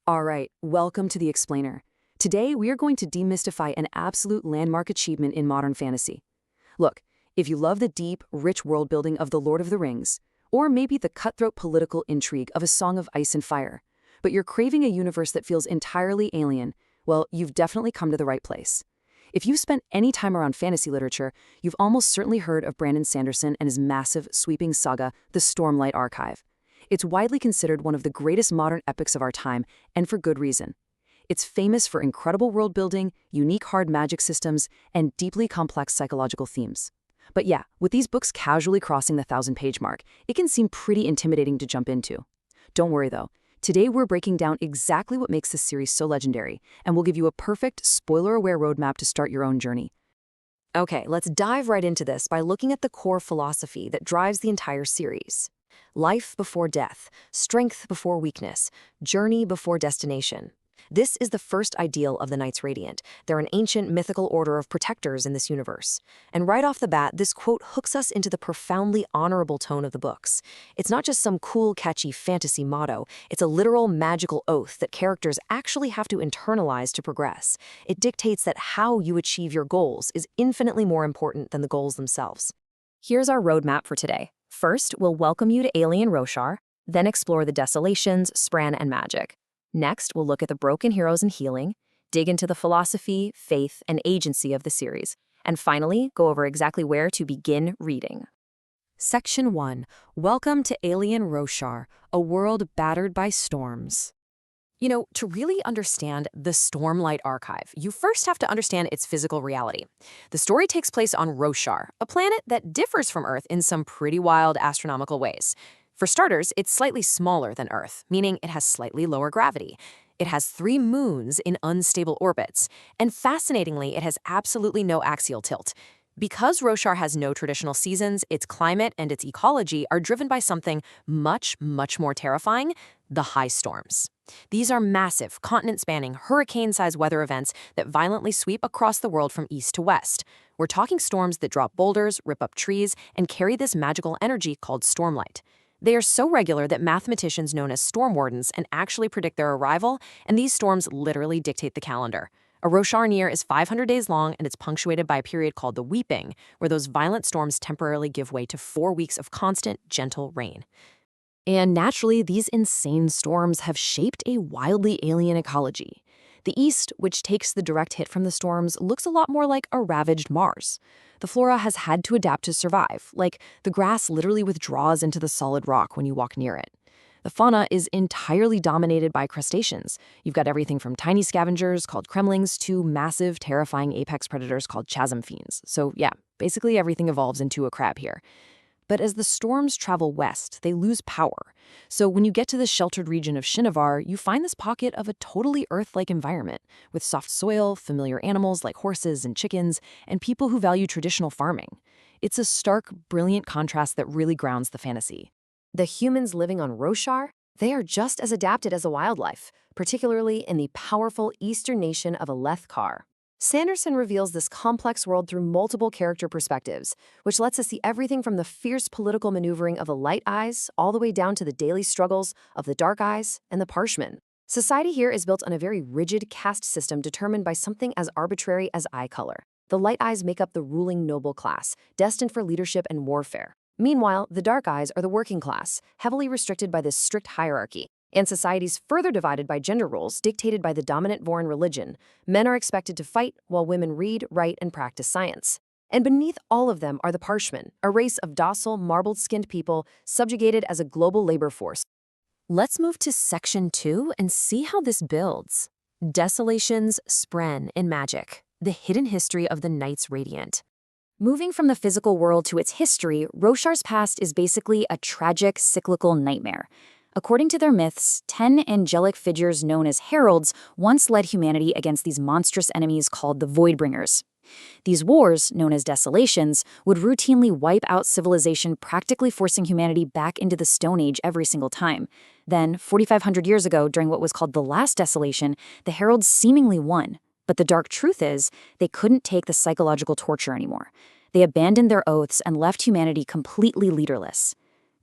All right, welcome to The Explainer. Today, we are going to demystify an absolute landmark achievement in modern fantasy. Look, if you love the deep, rich world building of The Lord of the Rings, or maybe the cutthroat political intrigue of A Song of Ice and Fire, but you're craving a universe that feels entirely alien, well, you've definitely come to the right place. If you've spent any time around fantasy literature, you've almost certainly heard of Brandon Sanderson and his massive, sweeping saga, The Stormlight Archive. It's widely considered one of the greatest modern epics of our time, and for good reason. It's famous for incredible world building, unique hard magic systems, and deeply complex psychological themes. But yeah, with these books casually crossing the 1,000-page mark, it can seem pretty intimidating to jump into. Don't worry though. Today we're breaking down exactly what makes this series so legendary, and we'll give you a perfect, spoiler-aware roadmap to start your own journey. Okay, let's dive right into this by looking at the core philosophy that drives the entire series. Life before death, strength before weakness, journey before destination. This is the first ideal of the Knights Radiant. They're an ancient mythical order of protectors in this universe. And right off the bat, this quote hooks us into the profoundly honorable tone of the books. It's not just some cool, catchy fantasy motto. It's a literal magical oath that characters actually have to internalize to progress. It dictates that how you achieve your goals is infinitely more important than the goals themselves. Here's our roadmap for today. First, we'll welcome you to alien Roshar, then explore the desolations, spren, and magic. Next, we'll look at the broken heroes and healing, dig into the philosophy, faith, and agency of the series, and finally, go over exactly where to begin reading. Section 1. Welcome to Alien Roshar, a world battered by storms. To really understand the Stormlight Archive, you first have to understand its physical reality. The story takes place on Roshar, a planet that differs from Earth in some pretty wild astronomical ways. For starters, it's slightly smaller than Earth, meaning it has slightly lower gravity. It has 3 moons in unstable orbits, and fascinatingly, it has absolutely no axial tilt. Because Roshar has no traditional seasons, its climate and its ecology are driven by something much, much more terrifying: the high storms. These are massive, continent-spanning, hurricane-sized weather events that violently sweep across the world from east to west. We're talking storms that drop boulders, rip up trees, and carry this magical energy called stormlight. They are so regular that mathematicians known as storm wardens can actually predict their arrival, and these storms literally dictate the calendar. A Roshar year is 500 days long, and it's punctuated by a period called the weeping, where those violent storms temporarily give way to 4 weeks of constant, gentle rain. And naturally, these insane storms have shaped a wildly alien ecology. The East, which takes the direct hit from the storms, looks a lot more like a ravaged Mars. The flora has had to adapt to survive, like the grass literally withdraws into the solid rock when you walk near it. The fauna is entirely dominated by crustaceans. You've got everything from tiny scavengers called kremlings to massive, terrifying apex predators called chasm fiends. So yeah, basically everything evolves into a crab here. But as the storms travel west, they lose power. So when you get to the sheltered region of Shinovar, you find this pocket of a totally Earth-like environment, with soft soil, familiar animals like horses and chickens, and people who value traditional farming. It's a stark, brilliant contrast that really grounds the fantasy. The humans living on Roshar, they are just as adapted as the wildlife, particularly in the powerful eastern nation of Alethkar. Sanderson reveals this complex world through multiple character perspectives, which lets us see everything from the fierce political maneuvering of the Light Eyes all the way down to the daily struggles of the Dark Eyes and the Parshmen. Society here is built on a very rigid caste system determined by something as arbitrary as eye color. The Light Eyes make up the ruling noble class, destined for leadership and warfare. Meanwhile, the Dark Eyes are the working class, heavily restricted by this strict hierarchy. And society's further divided by gender roles dictated by the dominant Vorin religion. Men are expected to fight, while women read, write, and practice science. And beneath all of them are the Parshmen, a race of docile, marbled-skinned people subjugated as a global labor force. Let's move to Section 2 and see how this builds. Desolations, spren, and magic. The hidden history of the Knights Radiant. Moving from the physical world to its history, Roshar's past is basically a tragic, cyclical nightmare. According to their myths, 10 angelic figures known as heralds once led humanity against these monstrous enemies called the Voidbringers. These wars, known as desolations, would routinely wipe out civilization, practically forcing humanity back into the Stone Age every single time. Then, 4,500 years ago, during what was called the Last Desolation, the heralds seemingly won. But the dark truth is, they couldn't take the psychological torture anymore. They abandoned their oaths and left humanity completely leaderless.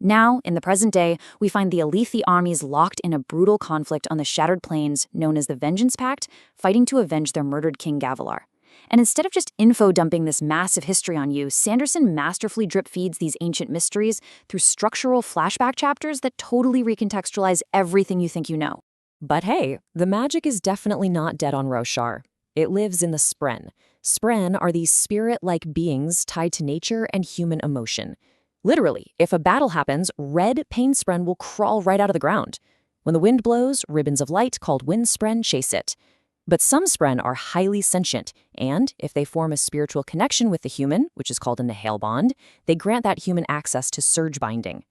Now, in the present day, we find the Alethi armies locked in a brutal conflict on the Shattered Plains known as the Vengeance Pact, fighting to avenge their murdered King Gavilar. And instead of just info-dumping this massive history on you, Sanderson masterfully drip-feeds these ancient mysteries through structural flashback chapters that totally recontextualize everything you think you know. But hey, the magic is definitely not dead on Roshar. It lives in the spren. Spren are these spirit-like beings tied to nature and human emotion. Literally, if a battle happens, red pain spren will crawl right out of the ground. When the wind blows, ribbons of light called wind spren chase it. But some spren are highly sentient, and if they form a spiritual connection with the human, which is called a Nihale bond, they grant that human access to surge binding.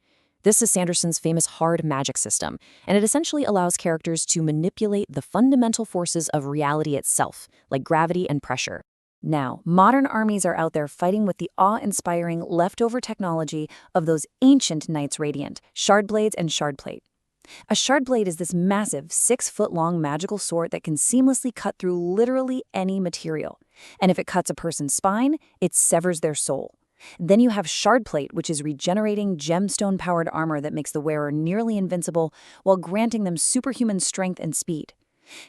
This is Sanderson's famous hard magic system, and it essentially allows characters to manipulate the fundamental forces of reality itself, like gravity and pressure. Now, modern armies are out there fighting with the awe-inspiring leftover technology of those ancient Knights Radiant, Shardblades and Shardplate. A Shardblade is this massive, 6-foot-long magical sword that can seamlessly cut through literally any material. And if it cuts a person's spine, it severs their soul. Then you have Shardplate, which is regenerating gemstone-powered armor that makes the wearer nearly invincible while granting them superhuman strength and speed.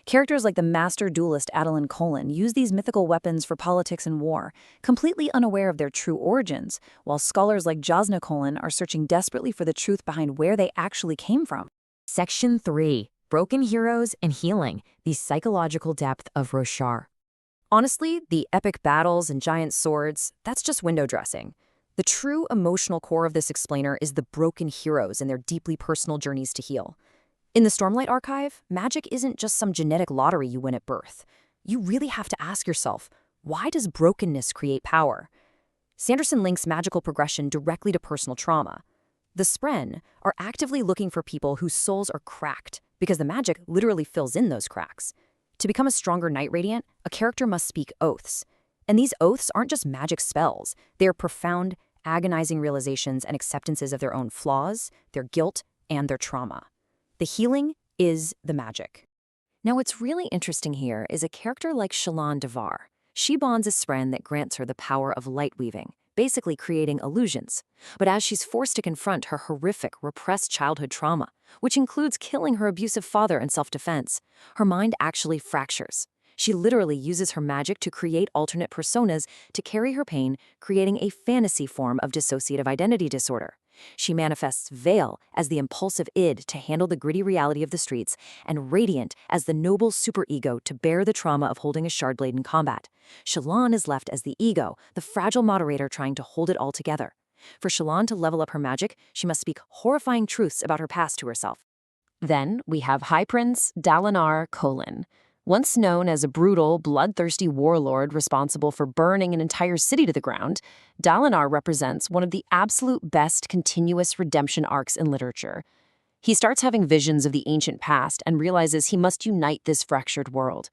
Characters like the master duelist Adolin Kholin use these mythical weapons for politics and war, completely unaware of their true origins, while scholars like Jasna Kholin are searching desperately for the truth behind where they actually came from. Section 3. Broken Heroes and Healing, the Psychological Depth of Roshar. Honestly, the epic battles and giant swords, that's just window dressing. The true emotional core of this explainer is the broken heroes and their deeply personal journeys to heal. In the Stormlight Archive, magic isn't just some genetic lottery you win at birth. You really have to ask yourself, why does brokenness create power? Sanderson links magical progression directly to personal trauma. The spren are actively looking for people whose souls are cracked, because the magic literally fills in those cracks. To become a stronger Knight Radiant, a character must speak oaths. And these oaths aren't just magic spells. They are profound, agonizing realizations and acceptances of their own flaws, their guilt, and their trauma. The healing is the magic. Now, what's really interesting here is a character like Shallan Devar. She bonds a spren that grants her the power of light weaving, basically creating illusions. But as she's forced to confront her horrific, repressed childhood trauma, which includes killing her abusive father in self-defense, her mind actually fractures. She literally uses her magic to create alternate personas to carry her pain, creating a fantasy form of dissociative identity disorder. She manifests Veil as the impulsive id to handle the gritty reality of the streets, and Radiant as the noble superego to bear the trauma of holding a Shardblade in combat. Shallan is left as the ego, the fragile moderator trying to hold it all together. For Shallan to level up her magic, she must speak horrifying truths about her past to herself. Then we have High Prince Dalinar Kholin. Once known as a brutal, bloodthirsty warlord responsible for burning an entire city to the ground, Dalinar represents one of the absolute best continuous redemption arcs in literature. He starts having visions of the ancient past and realizes he must unite this fractured world.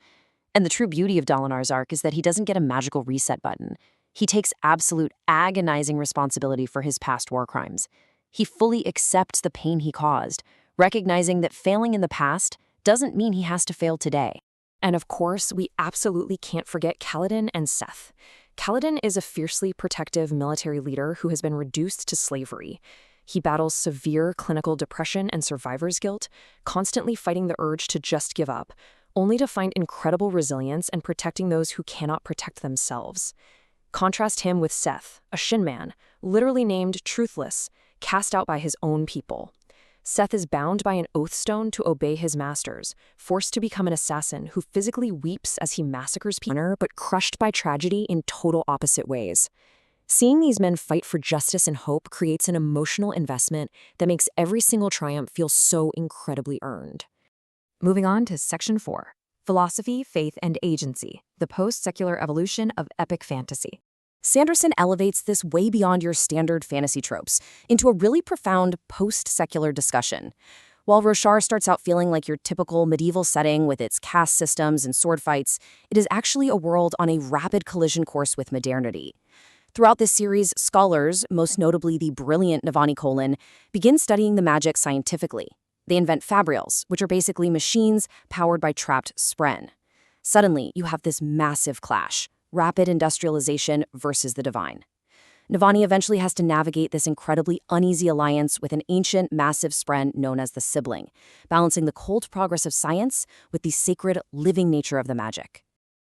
And the true beauty of Dalinar's arc is that he doesn't get a magical reset button. He takes absolute agonizing responsibility for his past war crimes. He fully accepts the pain he caused, recognizing that failing in the past doesn't mean he has to fail today. And of course, we absolutely can't forget Kaladin and Seth. Kaladin is a fiercely protective military leader who has been reduced to slavery. He battles severe clinical depression and survivor's guilt, constantly fighting the urge to just give up, only to find incredible resilience and protecting those who cannot protect themselves. Contrast him with Seth, a Shin man, literally named Truthless, cast out by his own people. Seth is bound by an oath stone to obey his masters, forced to become an assassin who physically weeps as he massacres people, but crushed by tragedy in total opposite ways. Seeing these men fight for justice and hope creates an emotional investment that makes every single triumph feel so incredibly earned. Moving on to Section 4. Philosophy, Faith, and Agency, the post-secular evolution of epic fantasy. Sanderson elevates this way beyond your standard fantasy tropes into a really profound post-secular discussion. While Roshar starts out feeling like your typical medieval setting with its caste systems and sword fights, it is actually a world on a rapid collision course with modernity. Throughout this series, scholars, most notably the brilliant Navani Kholin, begin studying the magic scientifically. They invent fabrials, which are basically machines powered by trapped spren. Suddenly, you have this massive clash. Rapid industrialization versus the divine. Navani eventually has to navigate this incredibly uneasy alliance with an ancient, massive spren known as the Sibling, balancing the cold progress of science with the sacred, living nature of the magic.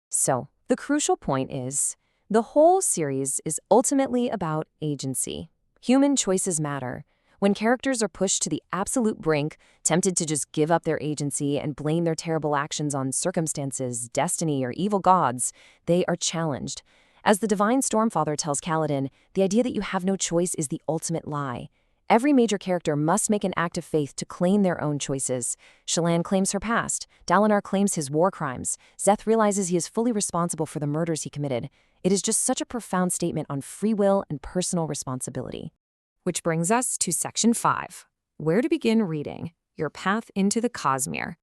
So, the crucial point is, the whole series is ultimately about agency. Human choices matter. When characters are pushed to the absolute brink, tempted to just give up their agency and blame their terrible actions on circumstances, destiny, or evil gods, they are challenged. As the divine Stormfather tells Kaladin, the idea that you have no choice is the ultimate lie. Every major character must make an act of faith to claim their own choices. Shallan claims her past. Dalinar claims his war crimes. Szeth realizes he is fully responsible for the murders he committed. It is just such a profound statement on free will and personal responsibility. Which brings us to Section 5. Where to begin reading? Your path into the Cosmere.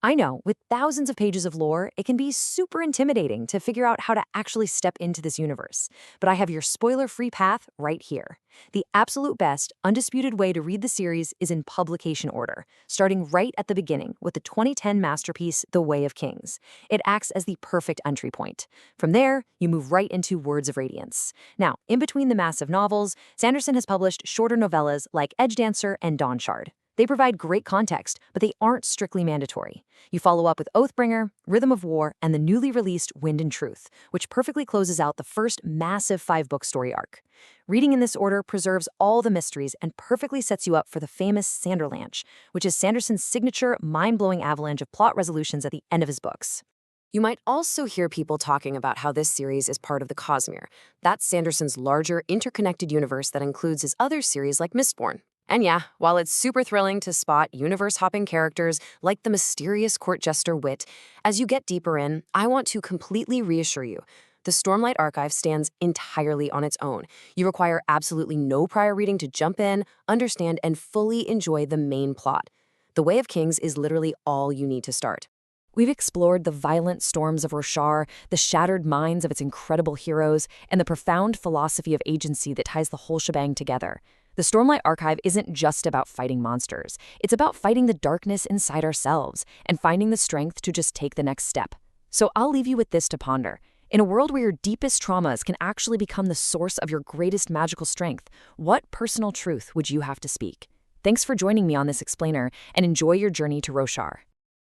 I know, with thousands of pages of lore, it can be super intimidating to figure out how to actually step into this universe. But I have your spoiler-free path right here. The absolute best, undisputed way to read the series is in publication order, starting right at the beginning with the 2010 masterpiece, The Way of Kings. It acts as the perfect entry point. From there, you move right into Words of Radiance. Now, in between the massive novels, Sanderson has published shorter novellas like Edgedancer and Dawnshard. They provide great context, but they aren't strictly mandatory. You follow up with Oathbringer, Rhythm of War, and the newly released Wind and Truth, which perfectly closes out the first massive 5-book story arc. Reading in this order preserves all the mysteries and perfectly sets you up for the famous Sanderlanche, which is Sanderson's signature, mind-blowing avalanche of plot resolutions at the end of his books. You might also hear people talking about how this series is part of the Cosmere. That's Sanderson's larger, interconnected universe that includes his other series like Mistborn. And yeah, while it's super thrilling to spot universe-hopping characters like the mysterious court jester Wit, as you get deeper in, I want to completely reassure you. The Stormlight Archive stands entirely on its own. You require absolutely no prior reading to jump in, understand, and fully enjoy the main plot. The Way of Kings is literally all you need to start. We've explored the violent storms of Roshar, the shattered minds of its incredible heroes, and the profound philosophy of agency that ties the whole shebang together. The Stormlight Archive isn't just about fighting monsters. It's about fighting the darkness inside ourselves and finding the strength to just take the next step. So I'll leave you with this to ponder. In a world where your deepest traumas can actually become the source of your greatest magical strength, what personal truth would you have to speak? Thanks for joining me on this explainer, and enjoy your journey to Roshar.